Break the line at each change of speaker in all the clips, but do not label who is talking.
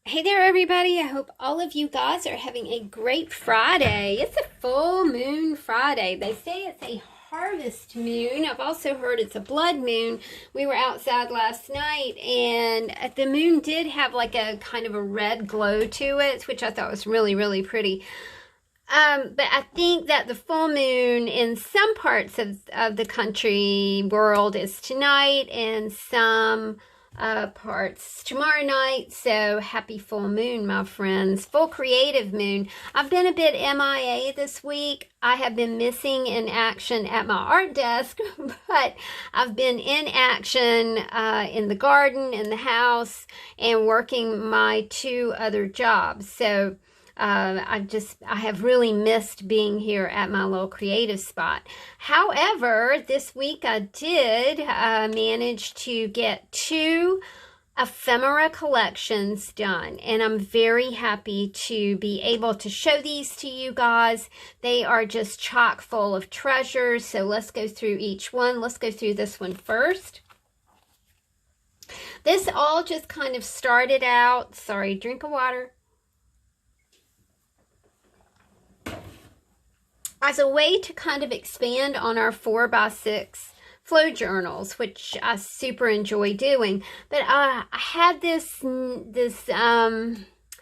Hey there, everybody. I hope all of you guys are having a great Friday. It's a full moon Friday. They say it's a harvest moon. I've also heard it's a blood moon. We were outside last night and the moon did have like a kind of a red glow to it, which I thought was really, really pretty. But I think that the full moon in some parts of the country world is tonight and some parts tomorrow night. So happy full moon, my friends. Full creative moon. I've been a bit MIA this week. I have been missing in action at my art desk, but I've been in action in the garden, in the house, and working my two other jobs. So I have really missed being here at my little creative spot. However, this week I did manage to get two ephemera collections done, and I'm very happy to be able to show these to you guys. They are just chock full of treasures, so let's go through each one. Let's go through this one first. This all just kind of started out, sorry, drink of water, as a way to kind of expand on our 4x6 flow journals, which I super enjoy doing. But I had I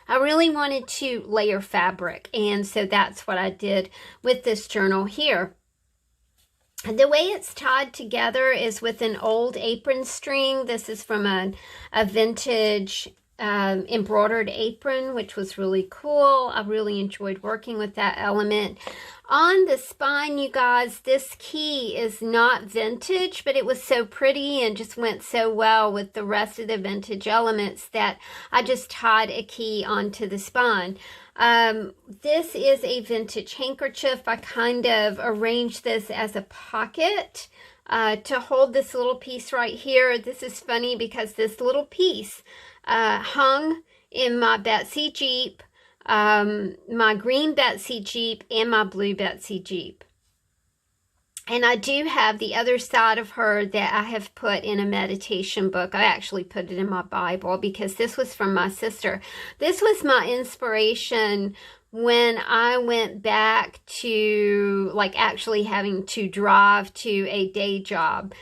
really wanted to layer fabric, and so that's what I did with this journal here. The way it's tied together is with an old apron string. This is from a vintage embroidered apron, which was really cool. I really enjoyed working with that element. On the spine, you guys, this key is not vintage, but it was so pretty and just went so well with the rest of the vintage elements that I just tied a key onto the spine. This is a vintage handkerchief. I kind of arranged this as a pocket to hold this little piece right here. This is funny because this little piece hung in my Betsy Jeep, my green Betsy Jeep, and my blue Betsy Jeep. And I do have the other side of her that I have put in a meditation book. I actually put it in my Bible because this was from my sister. This was my inspiration when I went back to like actually having to drive to a day job.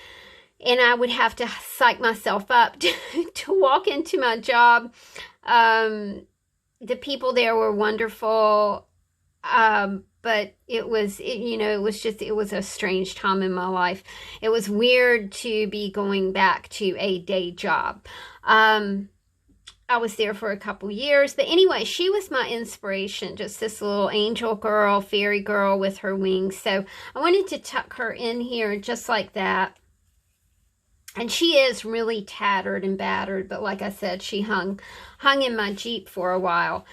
And I would have to psych myself up to walk into my job. The people there were wonderful, but it was a strange time in my life. It was weird to be going back to a day job. I was there for a couple years, but anyway, she was my inspiration, just this little angel girl, fairy girl with her wings. So I wanted to tuck her in here just like that. And she is really tattered and battered, but like I said, she hung in my Jeep for a while.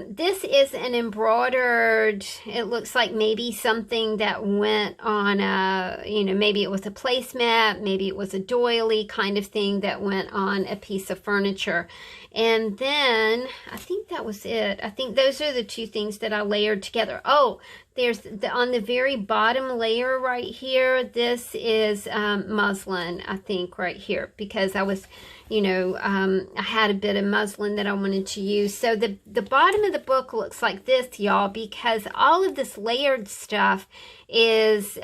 This is an embroidered, it looks like maybe something that went on a, maybe it was a placemat, maybe it was a doily kind of thing that went on a piece of furniture. And then I think that was it. I think those are the two things that I layered together. Oh, there's on the very bottom layer right here, this is muslin, I think, right here, because I was, I had a bit of muslin that I wanted to use. So the bottom of the book looks like this, y'all, because all of this layered stuff is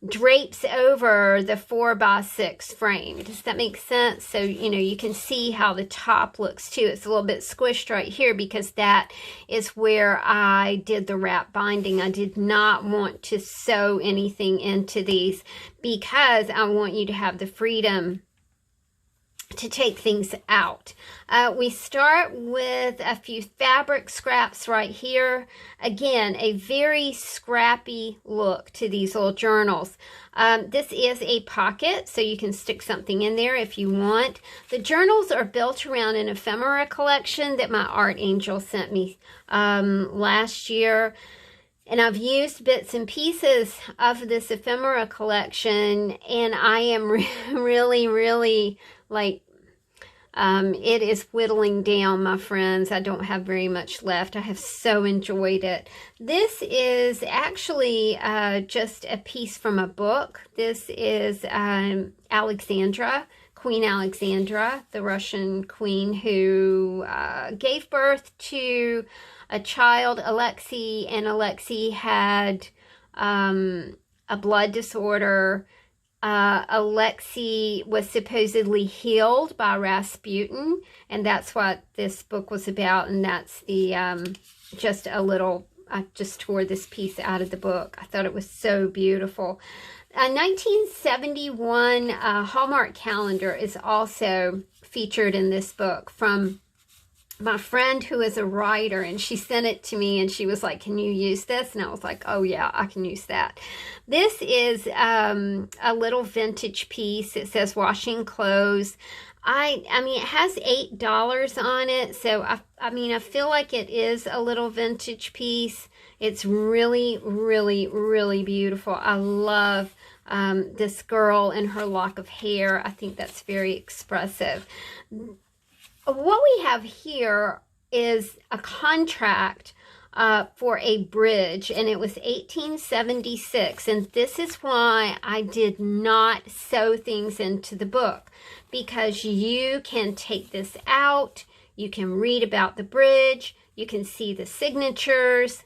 drapes over the 4x6 frame. Does that make sense? So, you can see how the top looks too. It's a little bit squished right here because that is where I did the wrap binding. I did not want to sew anything into these because I want you to have the freedom to take things out. We start with a few fabric scraps right here. Again, a very scrappy look to these little journals. This is a pocket, so you can stick something in there if you want. The journals are built around an ephemera collection that my art angel sent me last year. And I've used bits and pieces of this ephemera collection, and I am really like, it is whittling down, my friends. I don't have very much left. I have so enjoyed it. This is actually just a piece from a book. This is Alexandra Queen Alexandra, the Russian queen who gave birth to a child, Alexei, and Alexei had a blood disorder. Alexei was supposedly healed by Rasputin, and that's what this book was about, and that's the, just a little, I just tore this piece out of the book. I thought it was so beautiful. A 1971 Hallmark calendar is also featured in this book from my friend who is a writer, and she sent it to me and she was like, can you use this? And I was like, oh yeah, I can use that. This is a little vintage piece. It says washing clothes. I mean, it has $8 on it, so I mean, I feel like it is a little vintage piece. It's really, really, really beautiful. I love this girl and her lock of hair. I think that's very expressive. What we have here is a contract for a bridge, and it was 1876, and this is why I did not sew things into the book, because you can take this out, you can read about the bridge, you can see the signatures.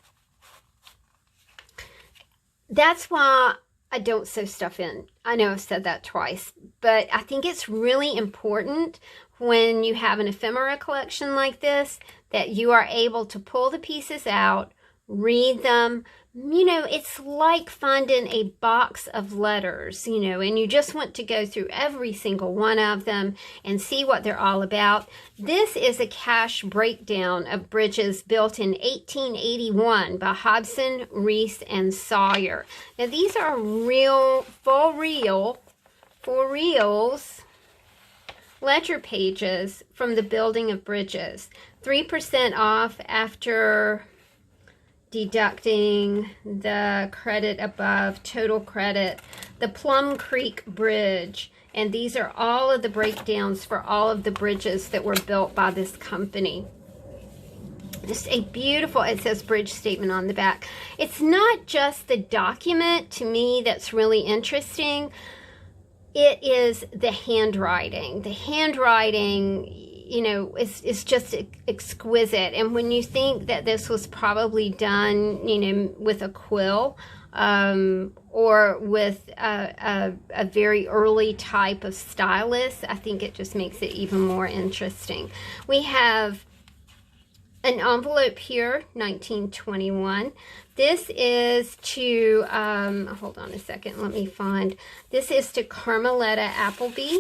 That's why I don't sew stuff in. I know I've said that twice, but I think it's really important when you have an ephemera collection like this that you are able to pull the pieces out, read them. You know, it's like finding a box of letters, you know, and you just want to go through every single one of them and see what they're all about. This is a cash breakdown of bridges built in 1881 by Hobson, Reese, and Sawyer. Now, these are real, for reals, ledger pages from the building of bridges. 3% off after deducting the credit above, total credit. The Plum Creek Bridge, and these are all of the breakdowns for all of the bridges that were built by this company. Just a beautiful, it says bridge statement on the back. It's not just the document to me that's really interesting. It is the handwriting. The handwriting, you know, is just exquisite. And when you think that this was probably done, you know, with a quill or with a very early type of stylus, I think it just makes it even more interesting. We have an envelope here, 1921. This is to, hold on a second, let me find. This is to Carmeletta Appleby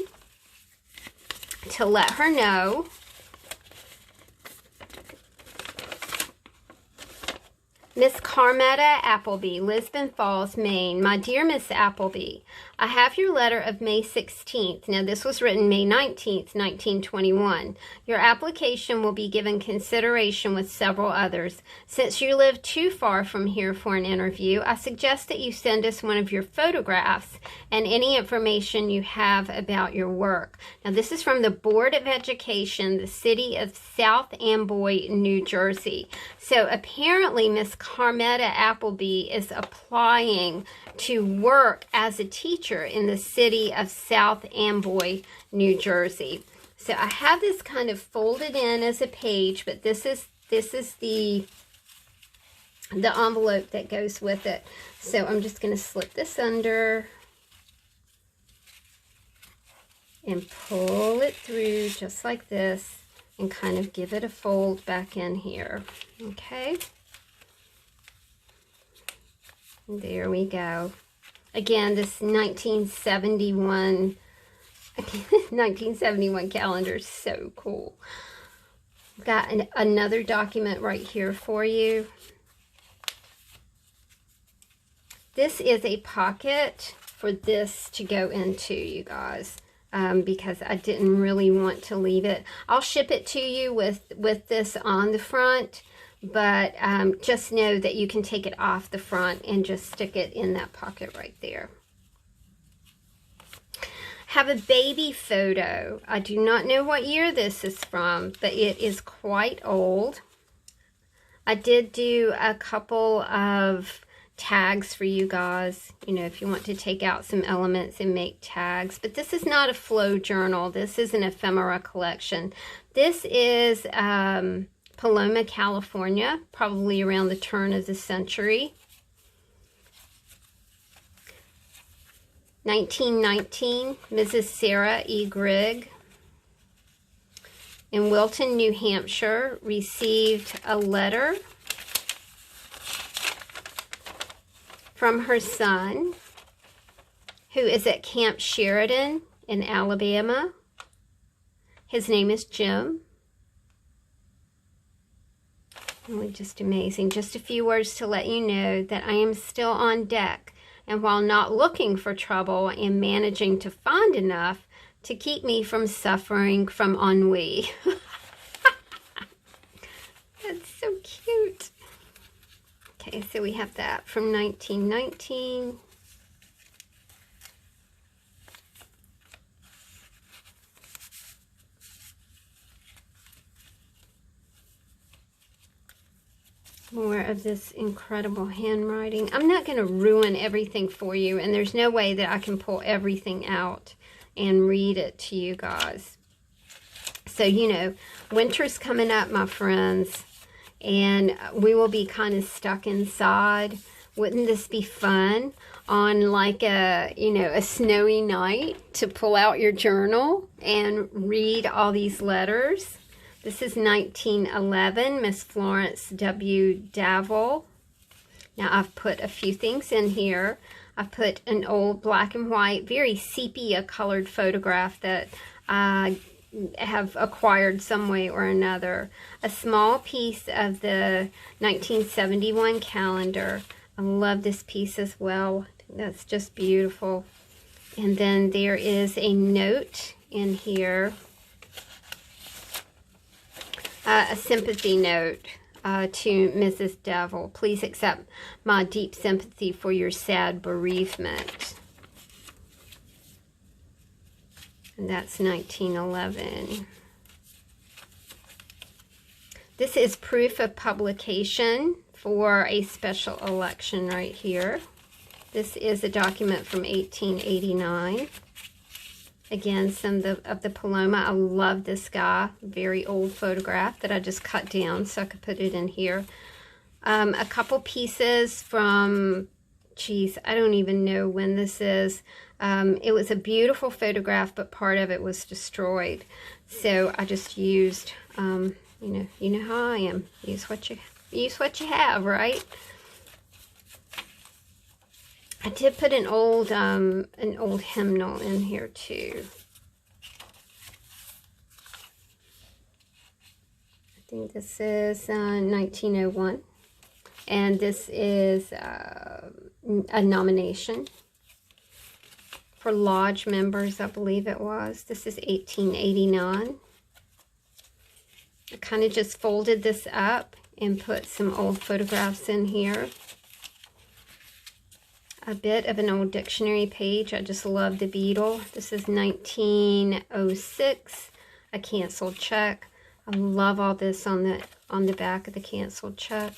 to let her know Miss Carmetta Appleby, Lisbon Falls, Maine. My dear Miss Appleby, I have your letter of May 16th. Now, this was written May 19th, 1921. Your application will be given consideration with several others. Since you live too far from here for an interview, I suggest that you send us one of your photographs and any information you have about your work. Now, this is from the Board of Education, the city of South Amboy, New Jersey. So, apparently, Miss Carmetta Appleby is applying to work as a teacher in the city of South Amboy, New Jersey. So I have this kind of folded in as a page, but this is the envelope that goes with it. So I'm just going to slip this under and pull it through just like this and kind of give it a fold back in here. Okay. There we go. Again, this 1971 calendar is so cool. Got another document right here for you. This is a pocket for this to go into, you guys, because I didn't really want to leave it. I'll ship it to you with this on the front. But just know that you can take it off the front and just stick it in that pocket right there. Have a baby photo. I do not know what year this is from, but it is quite old. I did do a couple of tags for you guys, you know, if you want to take out some elements and make tags. But this is not a flow journal. This is an ephemera collection. This is Paloma, California, probably around the turn of the century. 1919, Mrs. Sarah E. Grigg in Wilton, New Hampshire, received a letter from her son, who is at Camp Sheridan in Alabama. His name is Jim. Really just amazing. Just a few words to let you know that I am still on deck, and while not looking for trouble, I am managing to find enough to keep me from suffering from ennui. That's so cute. Okay, so we have that from 1919. More of this incredible handwriting. I'm not going to ruin everything for you, and there's no way that I can pull everything out and read it to you guys. So, you know, winter's coming up, my friends, and we will be kind of stuck inside. Wouldn't this be fun on like a, you know, a snowy night to pull out your journal and read all these letters? This is 1911, Miss Florence W. Davil. Now, I've put a few things in here. I've put an old black and white, very sepia-colored photograph that I have acquired some way or another. A small piece of the 1971 calendar. I love this piece as well. That's just beautiful. And then there is a note in here. A sympathy note to Mrs. Devil. Please accept my deep sympathy for your sad bereavement. And that's 1911. This is proof of publication for a special election right here. This is a document from 1889. Again, some of the Paloma. I love this guy. Very old photograph that I just cut down so I could put it in here. A couple pieces from, geez, I don't even know when this is. It was a beautiful photograph, but part of it was destroyed. So I just used, you know how I am. Use what you have, right? I did put an old hymnal in here too. I think this is 1901, and this is a nomination for lodge members, I believe it was. This is 1889. I kind of just folded this up and put some old photographs in here. A bit of an old dictionary page. I just love the beetle. This is 1906. A canceled check. I love all this on the back of the canceled check.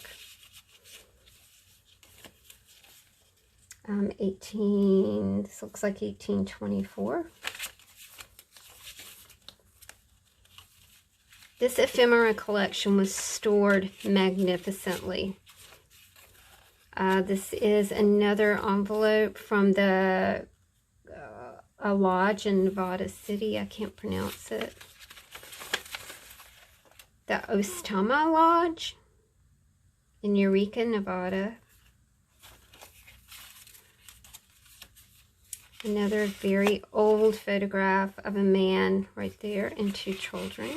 This looks like 1824. This ephemera collection was stored magnificently. This is another envelope from a lodge in Nevada City. I can't pronounce it. The Ostama Lodge in Eureka, Nevada. Another very old photograph of a man right there and two children.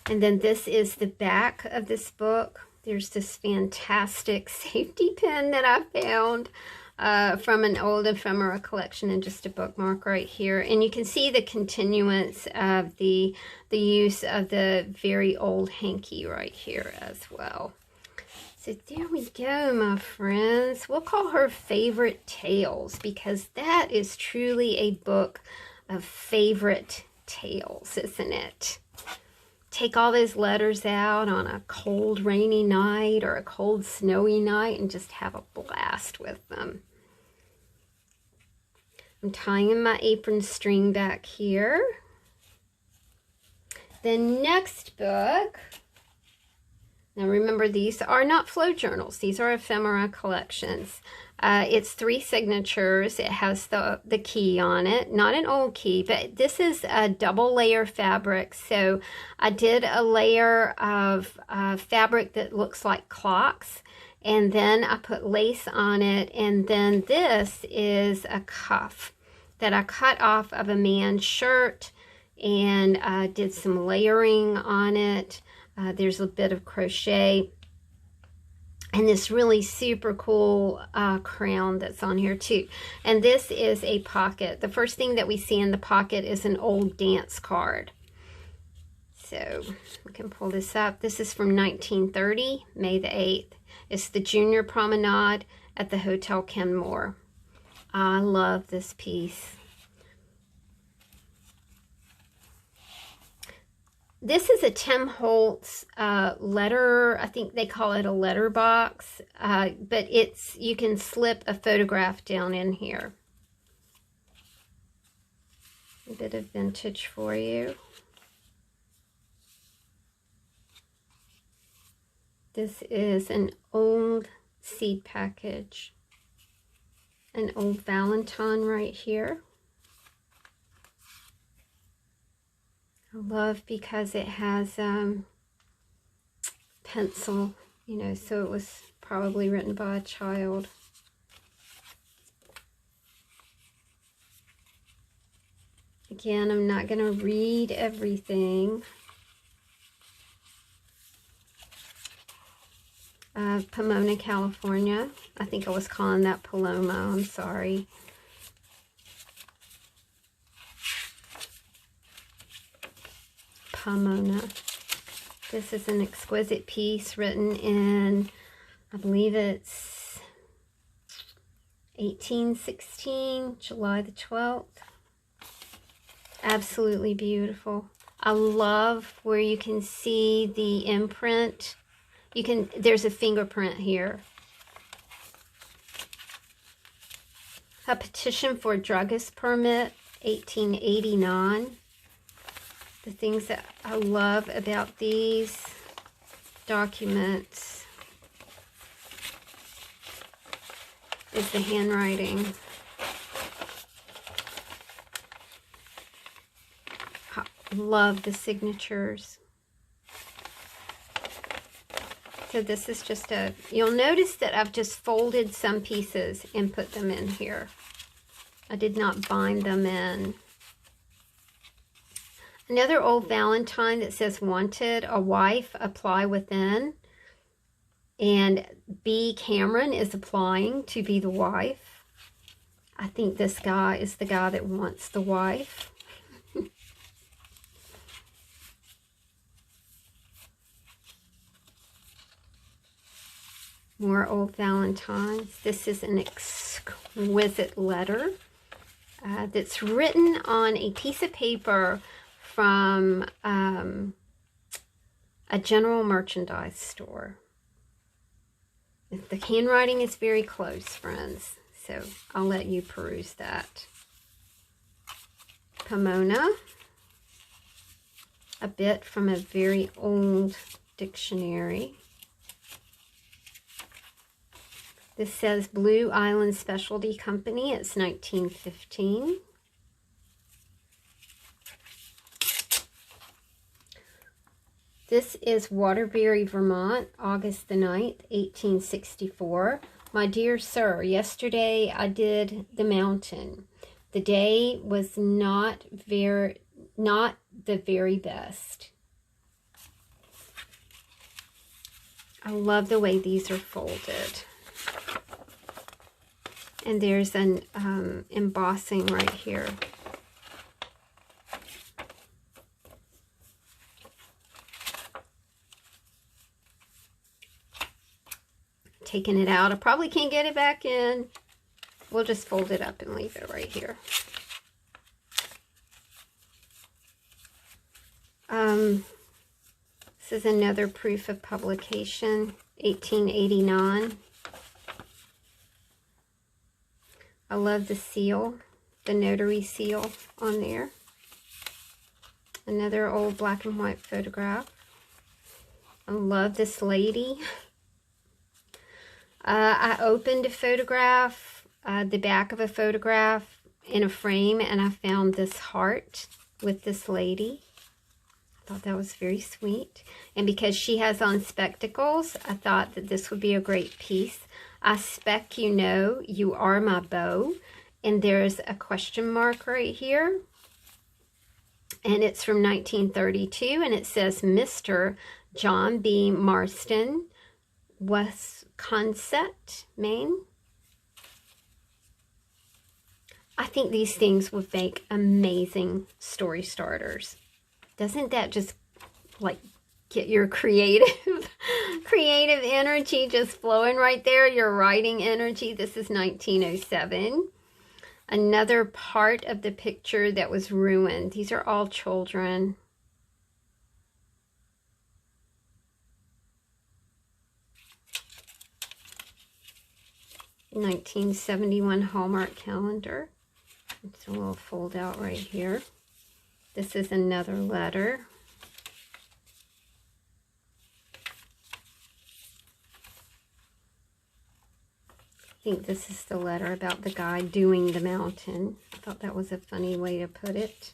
And then this is the back of this book. There's this fantastic safety pin that I found from an old ephemera collection, and just a bookmark right here. And you can see the continuance of the use of the very old hanky right here as well. So there we go, my friends. We'll call her Favorite Tales, because that is truly a book of favorite tales, isn't it? take all those letters out on a cold, rainy night or a cold, snowy night and just have a blast with them. I'm tying my apron string back here. The next book, now remember, these are not flow journals. These are ephemera collections. It's 3 signatures. It has the key on it. Not an old key, but this is a double layer fabric. So I did a layer of fabric that looks like clocks. And then I put lace on it. And then this is a cuff that I cut off of a man's shirt and did some layering on it. There's a bit of crochet. And this really super cool crown that's on here too. And this is a pocket. The first thing that we see in the pocket is an old dance card. So we can pull this up. This is from 1930, May the 8th. It's the Junior Promenade at the Hotel Kenmore. I love this piece. This is a Tim Holtz letter, I think they call it a letter box, but you can slip a photograph down in here. A bit of vintage for you. This is an old seed package, an old Valentine right here. I love because it has pencil, you know, so it was probably written by a child. Again, I'm not going to read everything. Pomona, California. I think I was calling that Paloma. I'm sorry. Pomona. This is an exquisite piece written in, I believe it's 1816, July the 12th. Absolutely beautiful. I love where you can see the imprint. There's a fingerprint here. A petition for a druggist permit, 1889. The things that I love about these documents is the handwriting. I love the signatures. So this is just you'll notice that I've just folded some pieces and put them in here. I did not bind them in. Another old Valentine that says wanted, a wife, apply within. And B. Cameron is applying to be the wife. I think this guy is the guy that wants the wife. More old Valentines. This is an exquisite letter that's written on a piece of paper from a general merchandise store. The handwriting is very close, friends, so I'll let you peruse that. Pomona, a bit from a very old dictionary. This says Blue Island Specialty Company. It's 1915. This is Waterbury, Vermont, August the 9th, 1864. My dear sir, yesterday I did the mountain. The day was not the very best. I love the way these are folded. And there's an embossing right here. Taking it out. I probably can't get it back in. We'll just fold it up and leave it right here. This is another proof of publication, 1889. I love the seal, the notary seal on there. Another old black and white photograph. I love this lady. I opened a photograph, the back of a photograph in a frame, and I found this heart with this lady. I thought that was very sweet. And because she has on spectacles, I thought that this would be a great piece. I spec you know, you are my beau. And there's a question mark right here. And it's from 1932, and it says Mr. John B. Marston, Wisconsin, Maine. I think these things would make amazing story starters. Doesn't that just like get your creative energy just flowing right there? Your writing energy. This is 1907. Another part of the picture that was ruined. These are all children. '71 Hallmark calendar. It's a little fold out right here. This is another letter. I think this is the letter about the guy doing the mountain. I thought that was a funny way to put it.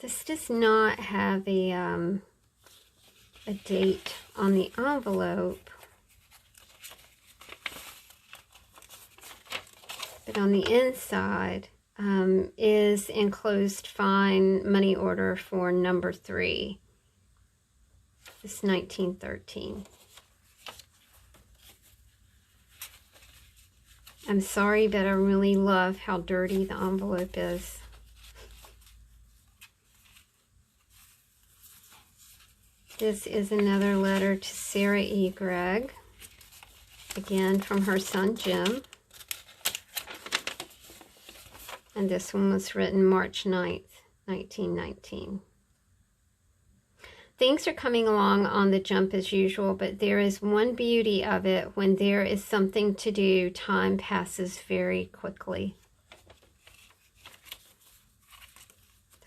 This does not have a date on the envelope. But on the inside is enclosed fine money order for number 3. This is 1913. I'm sorry, but I really love how dirty the envelope is. This is another letter to Sarah E. Gregg, again from her son Jim. And this one was written March 9th, 1919. Things are coming along on the jump as usual, but there is one beauty of it. When there is something to do, time passes very quickly.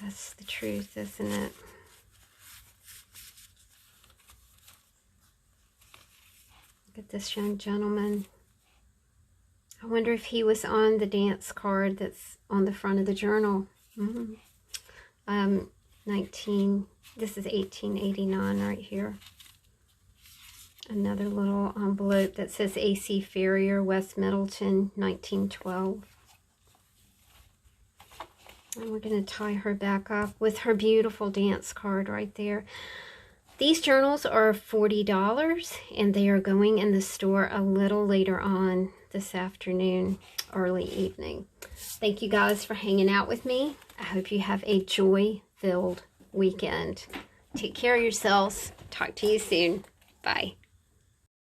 That's the truth, isn't it? Look at this young gentleman. I wonder if he was on the dance card that's on the front of the journal. This is 1889 right here. Another little envelope that says A.C. Ferrier, West Middleton, 1912. And we're going to tie her back up with her beautiful dance card right there. These journals are $40, and they are going in the store a little later on this afternoon, early evening. Thank you guys for hanging out with me. I hope you have a joy-filled weekend. Take care of yourselves. Talk to you soon. Bye.